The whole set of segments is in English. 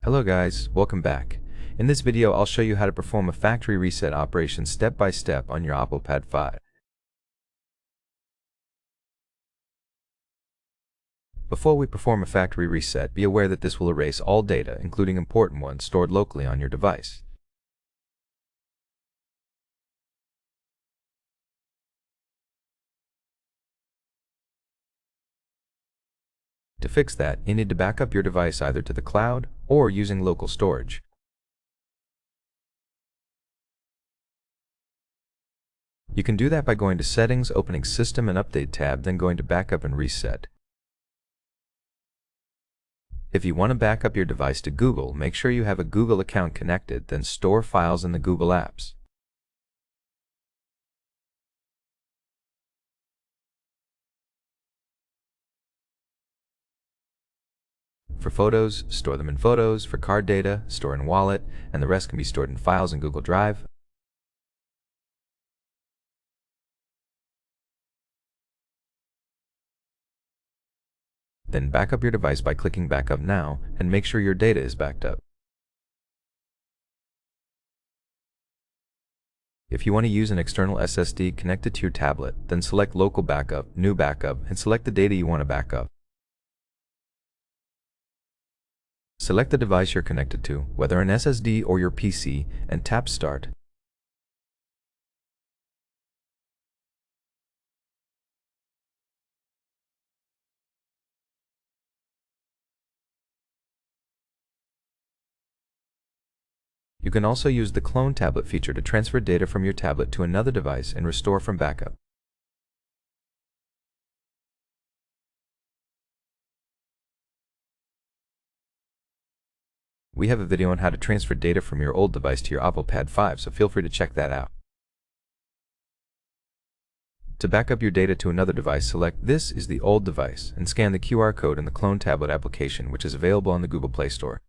Hello guys, welcome back. In this video I'll show you how to perform a factory reset operation step by step on your OPPO 5. Before we perform a factory reset, be aware that this will erase all data, including important ones stored locally on your device. To fix that, you need to back up your device either to the cloud or using local storage. You can do that by going to Settings, opening System and Update tab, then going to Backup and Reset. If you want to back up your device to Google, make sure you have a Google account connected, then store files in the Google Apps. For photos, store them in Photos. For card data, store in Wallet, and the rest can be stored in Files in Google Drive. Then back up your device by clicking Backup Now, and make sure your data is backed up. If you want to use an external SSD connected to your tablet, then select Local Backup, New Backup, and select the data you want to back up. Select the device you're connected to, whether an SSD or your PC, and tap Start. You can also use the Clone Tablet feature to transfer data from your tablet to another device and restore from backup. We have a video on how to transfer data from your old device to your OPPO 5, so feel free to check that out. To back up your data to another device, select "This is the old device" and scan the QR code in the Clone Tablet application, which is available on the Google Play Store.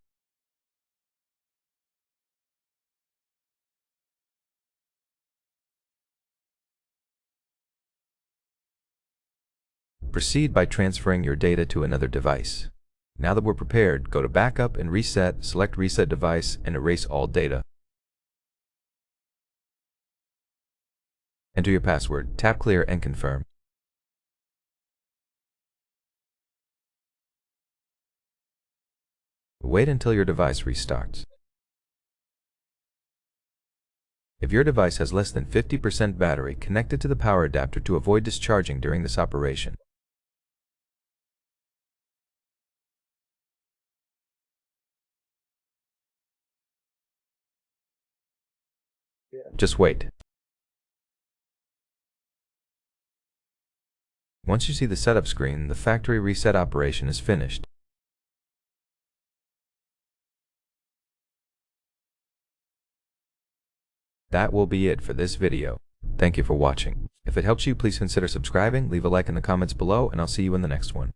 Proceed by transferring your data to another device. Now that we're prepared, go to Backup and Reset, select Reset Device, and erase all data. Enter your password, tap Clear and confirm. Wait until your device restarts. If your device has less than 50% battery, connect it to the power adapter to avoid discharging during this operation. Just wait. Once you see the setup screen, the factory reset operation is finished. That will be it for this video. Thank you for watching. If it helps you, please consider subscribing, leave a like in the comments below, and I'll see you in the next one.